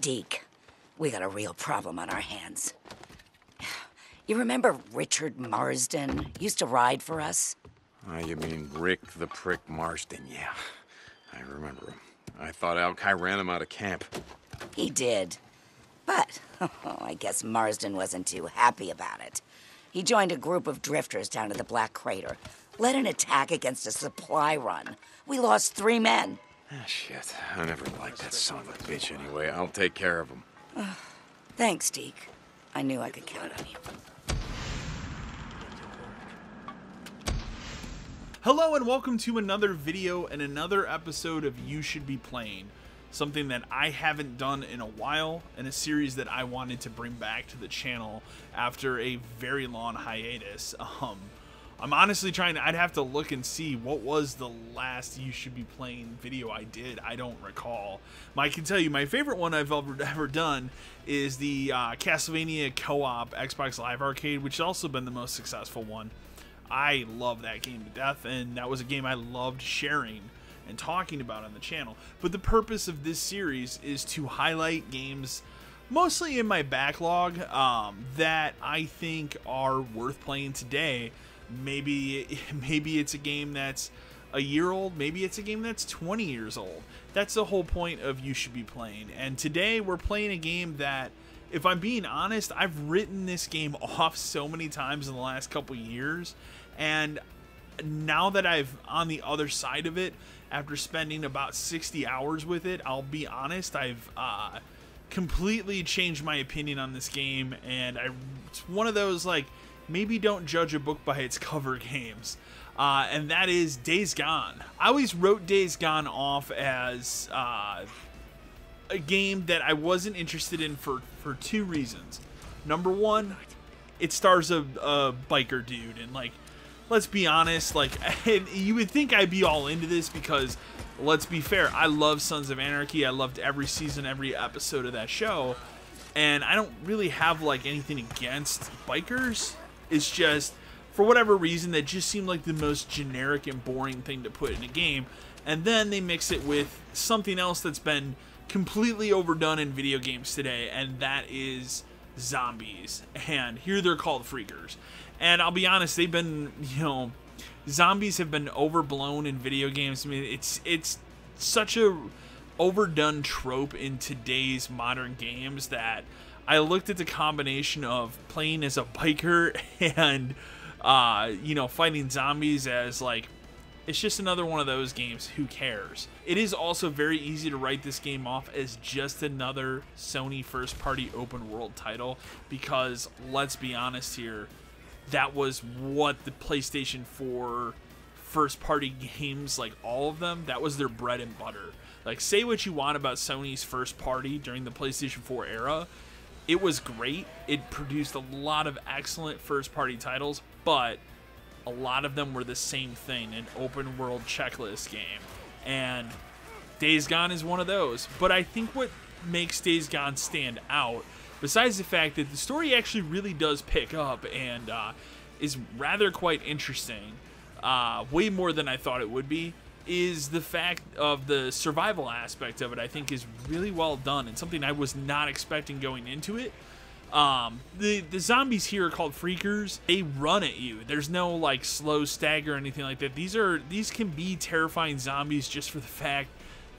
Deke, we got a real problem on our hands. You remember Richard Marsden? Used to ride for us? You mean Rick the Prick Marsden? Yeah, I remember him. I thought Alki ran him out of camp. He did. But, I guess Marsden wasn't too happy about it. He joined a group of drifters down to the Black Crater, led an attack against a supply run. We lost 3 men. Ah, shit. I never liked that son of a bitch anyway. I'll take care of him. Thanks, Deke. I knew I could count on you. Hello and welcome to another video and another episode of You Should Be Playing. Something that I haven't done in a while, and a series that I wanted to bring back to the channel after a very long hiatus. I'm honestly I'd have to look and see what was the last You Should Be Playing video I did. I don't recall. I can tell you my favorite one I've ever done is the Castlevania co-op Xbox Live Arcade, which has also been the most successful one. I love that game to death, and that was a game I loved sharing and talking about on the channel. But the purpose of this series is to highlight games mostly in my backlog that I think are worth playing today. Maybe it's a game that's a year old, maybe it's a game that's 20 years old. That's the whole point of You Should Be Playing. And today we're playing a game that, if I'm being honest, I've written this game off so many times in the last couple years, and now that I've on the other side of it, after spending about 60 hours with it, I'll be honest, I've completely changed my opinion on this game, and it's one of those, like, maybe don't judge a book by its cover games, and that is Days Gone. I always wrote Days Gone off as a game that I wasn't interested in for 2 reasons. Number one, it stars a biker dude, and, like, let's be honest, like, you would think I'd be all into this because, let's be fair, I love Sons of Anarchy. I loved every season, every episode of that show, and I don't really have, like, anything against bikers. It's just, for whatever reason, that just seemed like the most generic and boring thing to put in a game, and then they mix it with something else that's been completely overdone in video games today, and that is zombies. And here they're called freakers. And I'll be honest, they've been, zombies have been overblown in video games. I mean, it's such a overdone trope in today's modern games that I looked at the combination of playing as a biker and fighting zombies as, like, it's just another one of those games. Who cares? It is also very easy to write this game off as just another Sony first-party open-world title because, let's be honest here, that was what the PlayStation 4 first-party games, like all of them, that was their bread and butter. Like, say what you want about Sony's first-party during the PlayStation 4 era, it was great. It produced a lot of excellent first-party titles, but a lot of them were the same thing, an open world checklist game, and Days Gone is one of those. But I think what makes Days Gone stand out, besides the fact that the story actually really does pick up and is rather quite interesting, way more than I thought it would be, is the fact of the survival aspect of it. I think is really well done and something I was not expecting going into it. The zombies here are called freakers. They run at you. There's no, like, slow stagger or anything like that. These can be terrifying zombies just for the fact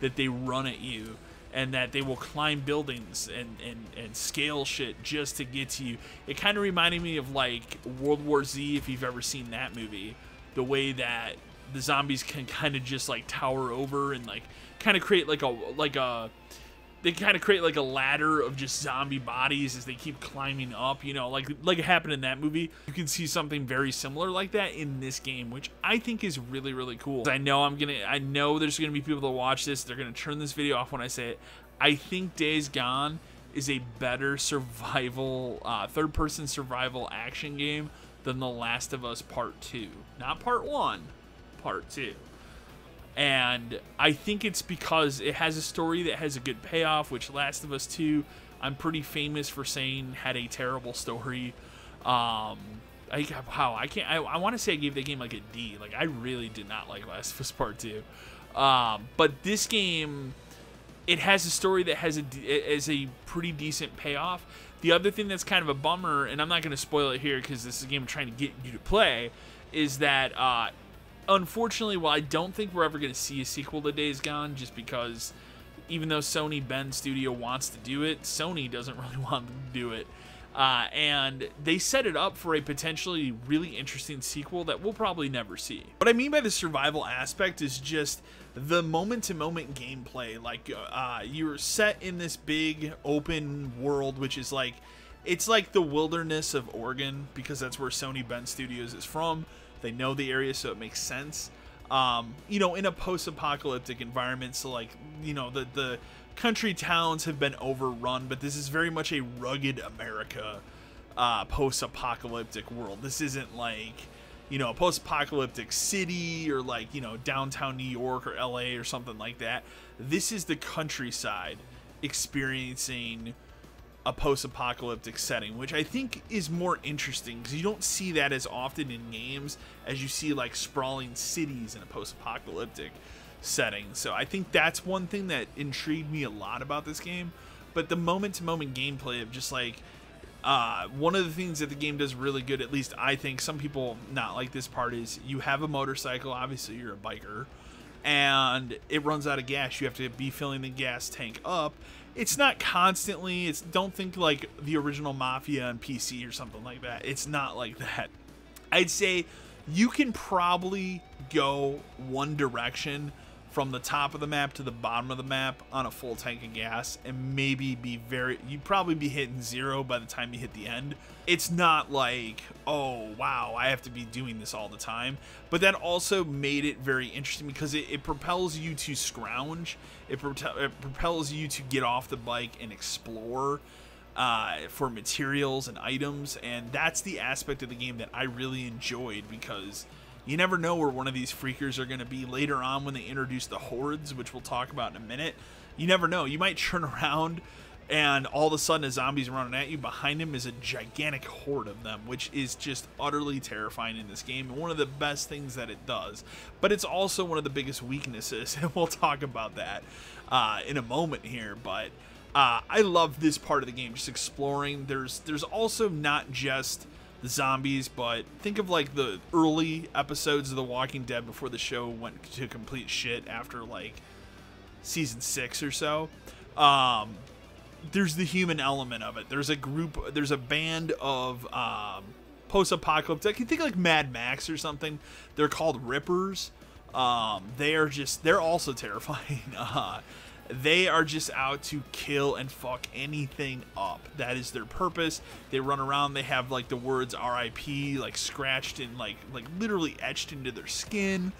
that they run at you and that they will climb buildings and scale shit just to get to you. It kind of reminded me of, like, World War Z, if you've ever seen that movie. The way that the zombies can kind of just, like, tower over and, like, kind of create they kind of create like a ladder of just zombie bodies as they keep climbing up, like it happened in that movie. You can see something very similar like that in this game, which I think is really, really cool. I know there's gonna be people that watch this, they're gonna turn this video off when I say it. I think Days Gone is a better survival, third-person survival action game than The Last of Us Part 2. Not Part 1, Part 2. And I think it's because it has a story that has a good payoff, which Last of Us 2, I'm pretty famous for saying had a terrible story. I want to say I gave the game like a D. Like, I really did not like Last of Us Part 2. But this game it has a story that has a pretty decent payoff. The other thing that's kind of a bummer, and I'm not going to spoil it here because this is a game I'm trying to get you to play, is that unfortunately, while I don't think we're ever going to see a sequel to Days Gone, just because even though Sony Bend Studio wants to do it, Sony doesn't really want to do it. And they set it up for a potentially really interesting sequel that we'll probably never see. What I mean by the survival aspect is just the moment-to-moment gameplay. Like, you're set in this big open world, which is like, it's like the wilderness of Oregon, because that's where Sony Bend Studios is from. They know the area, so it makes sense. You know, in a post-apocalyptic environment, so like, you know, the country towns have been overrun, but this is very much a rugged America post-apocalyptic world. This isn't like, you know, a post-apocalyptic city or like, you know, downtown New York or LA or something like that. This is the countryside experiencing a post-apocalyptic setting, which I think is more interesting because you don't see that as often in games as you see like sprawling cities in a post-apocalyptic setting. So I think that's one thing that intrigued me a lot about this game. But the moment-to-moment gameplay of just like one of the things that the game does really good, at least I think, some people not like this part, is you have a motorcycle, obviously you're a biker, and it runs out of gas. You have to be filling the gas tank up. It's not constantly, don't think like the original Mafia on PC or something like that. It's not like that. I'd say you can probably go one direction from the top of the map to the bottom of the map on a full tank of gas, and maybe you'd probably be hitting zero by the time you hit the end. It's not like, oh wow, I have to be doing this all the time. But that also made it very interesting because it propels you to scrounge. It propels you to get off the bike and explore for materials and items, and that's the aspect of the game that I really enjoyed, because you never know where one of these freakers are going to be later on when they introduce the hordes, which we'll talk about in a minute. You never know. You might turn around and all of a sudden a zombie's running at you. Behind him is a gigantic horde of them, which is just utterly terrifying in this game, and one of the best things that it does. But it's also one of the biggest weaknesses, and we'll talk about that in a moment here. But I love this part of the game, just exploring. There's also not just the zombies, but think of like the early episodes of The Walking Dead before the show went to complete shit after like season 6 or so. There's the human element of it. There's a band of post-apocalyptic, you think like Mad Max or something. They're called Rippers. They're also terrifying. They are just out to kill and fuck anything up. That is their purpose. They run around. They have like the words RIP like scratched and like literally etched into their skin.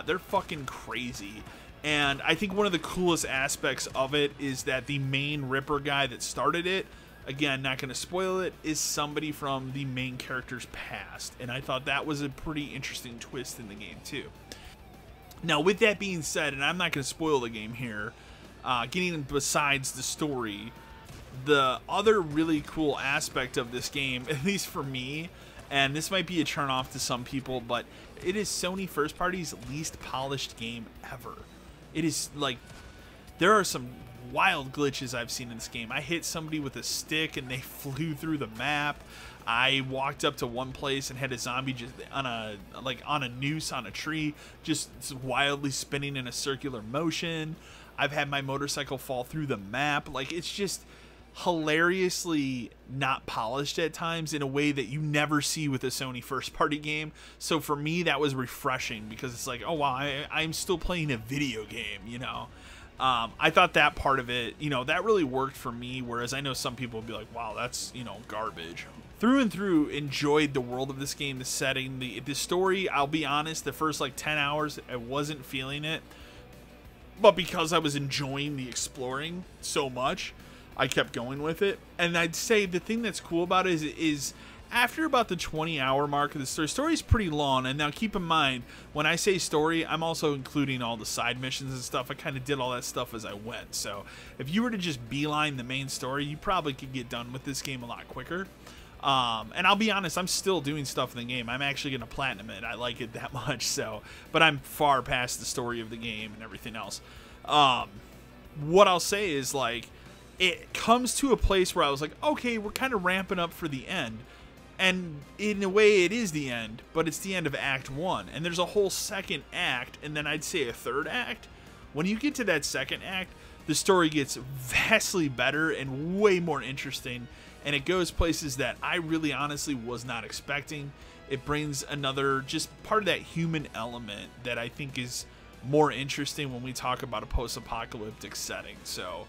They're fucking crazy. And I think one of the coolest aspects of it is that the main Ripper guy that started it, again, not going to spoil it, is somebody from the main character's past. And I thought that was a pretty interesting twist in the game too. Now, with that being said, and I'm not going to spoil the game here, getting besides the story, the other really cool aspect of this game, at least for me, and this might be a turnoff to some people, but it is Sony First Party's least polished game ever. It is like, there are some wild glitches I've seen in this game. I hit somebody with a stick and they flew through the map. I walked up to one place and had a zombie just on a noose on a tree, just wildly spinning in a circular motion. I've had my motorcycle fall through the map. Like, it's just hilariously not polished at times in a way that you never see with a Sony first party game. So for me, that was refreshing because it's like, oh wow, I'm still playing a video game, you know. I thought that part of it, you know, that really worked for me, whereas I know some people would be like, wow, that's, you know, garbage. Through and through, enjoyed the world of this game, the setting, the story. I'll be honest, the first like 10 hours, I wasn't feeling it. But because I was enjoying the exploring so much, I kept going with it. And I'd say the thing that's cool about it is after about the 20-hour mark of the story is pretty long. And now keep in mind, when I say story, I'm also including all the side missions and stuff. I kind of did all that stuff as I went. So if you were to just beeline the main story, you probably could get done with this game a lot quicker. And I'll be honest, I'm still doing stuff in the game. I'm actually going to platinum it. I like it that much. So, but I'm far past the story of the game and everything else. what I'll say is, like, it comes to a place where I was like, okay, we're kind of ramping up for the end. And in a way, it is the end, but it's the end of Act 1. And there's a whole second act, and then I'd say a third act. When you get to that second act, the story gets vastly better and way more interesting. And it goes places that I really honestly was not expecting. It brings another, just part of that human element that I think is more interesting when we talk about a post-apocalyptic setting. So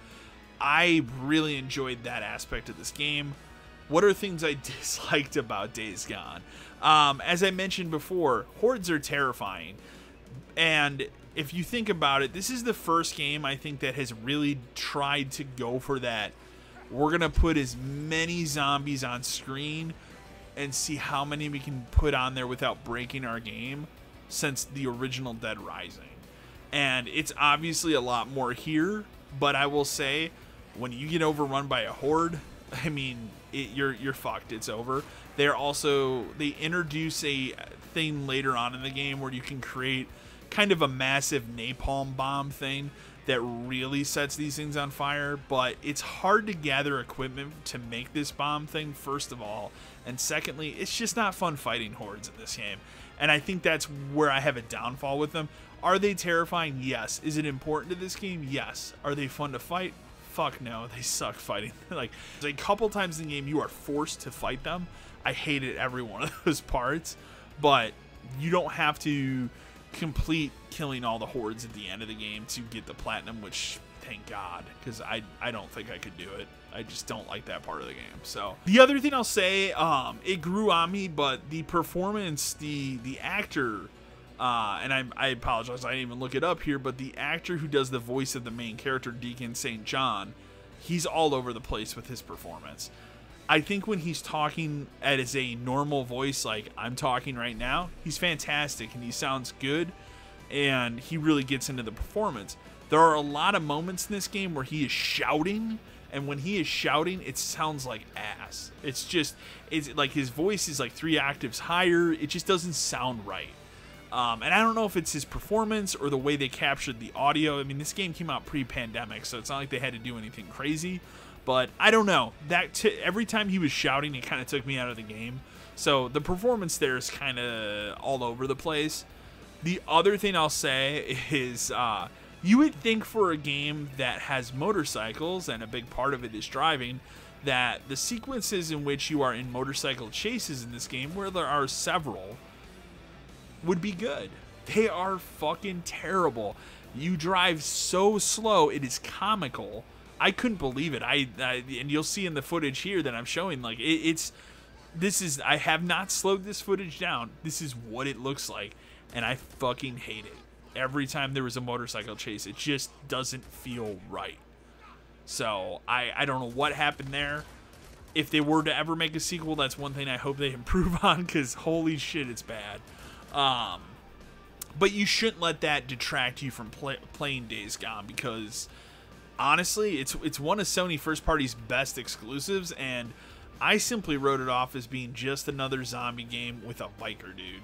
I really enjoyed that aspect of this game. What are things I disliked about Days Gone? As I mentioned before, hordes are terrifying. And if you think about it, this is the first game I think that has really tried to go for that. We're going to put as many zombies on screen and see how many we can put on there without breaking our game since the original Dead Rising. And it's obviously a lot more here, but I will say, when you get overrun by a horde, I mean, you're fucked. It's over. They introduce a thing later on in the game where you can create kind of a massive napalm bomb thing that really sets these things on fire, but it's hard to gather equipment to make this bomb thing, first of all, and secondly, it's just not fun fighting hordes in this game, and I think that's where I have a downfall with them. Are they terrifying? Yes. Is it important to this game? Yes. Are they fun to fight? Fuck no, they suck fighting. Like, a couple times in the game you are forced to fight them. I hated every one of those parts, but you don't have to complete killing all the hordes at the end of the game to get the platinum, which thank God, because I don't think I could do it. I just don't like that part of the game. So the other thing I'll say, it grew on me, but the performance, the actor, and I apologize, I didn't even look it up here, but the actor who does the voice of the main character, Deacon St. John, he's all over the place with his performance. I think when he's talking as a normal voice, like I'm talking right now, he's fantastic and he sounds good, and he really gets into the performance. There are a lot of moments in this game where he is shouting, and when he is shouting, it sounds like ass. It's like his voice is like 3 octaves higher. It just doesn't sound right. And I don't know if it's his performance or the way they captured the audio. I mean, this game came out pre-pandemic, so it's not like they had to do anything crazy. But I don't know. Every time he was shouting, it kind of took me out of the game. So the performance there is kind of all over the place. The other thing I'll say is, you would think for a game that has motorcycles, and a big part of it is driving, that the sequences in which you are in motorcycle chases in this game, where there are several, would be good. They are fucking terrible. You drive so slow, it is comical. I couldn't believe it. And you'll see in the footage here that I'm showing, like, I have not slowed this footage down. This is what it looks like, and I fucking hate it. Every time there was a motorcycle chase, it just doesn't feel right. So I don't know what happened there. If they were to ever make a sequel, that's one thing I hope they improve on, because holy shit, it's bad. But you shouldn't let that detract you from playing Days Gone, because honestly, it's one of Sony first party's best exclusives, and I simply wrote it off as being just another zombie game with a biker dude.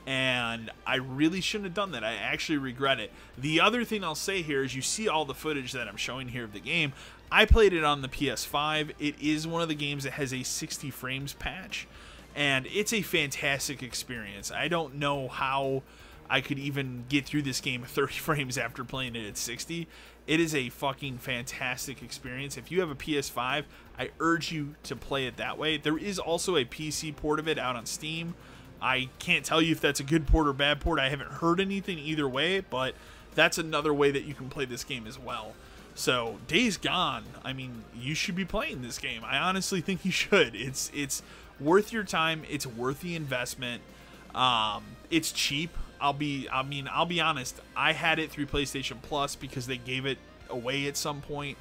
And I really shouldn't have done that. I actually regret it. The other thing I'll say here is, you see all the footage that I'm showing here of the game. I played it on the PS5. It is one of the games that has a 60 frames patch, and it's a fantastic experience. I don't know how I could even get through this game at 30 frames after playing it at 60. It is a fucking fantastic experience. If you have a PS5, I urge you to play it that way. There is also a PC port of it out on Steam. I can't tell you if that's a good port or bad port. I haven't heard anything either way, but that's another way that you can play this game as well. So, Days Gone, I mean, you should be playing this game. I honestly think you should. It's worth your time. It's worth the investment. It's cheap. I'll be honest. I had it through PlayStation Plus because they gave it away at some point.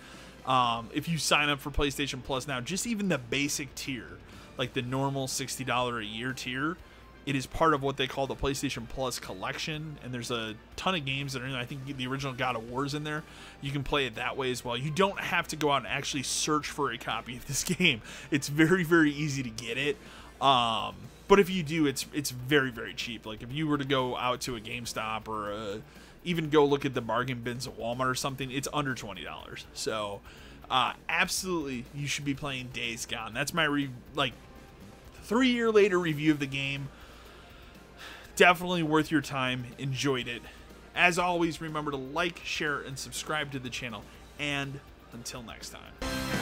If you sign up for PlayStation Plus now, just even the basic tier, like the normal $60 a year tier, it is part of what they call the PlayStation Plus collection, and there's a ton of games that are in there. I think the original God of War is in there. You can play it that way as well. You don't have to go out and actually search for a copy of this game. It's very, very easy to get it. But if you do, it's very, very cheap. Like if you were to go out to a GameStop or a even go look at the bargain bins at Walmart or something, it's under $20. So absolutely, you should be playing Days Gone. That's my 3-year later review of the game. Definitely worth your time. Enjoyed it. As always, remember to like, share, and subscribe to the channel. And until next time.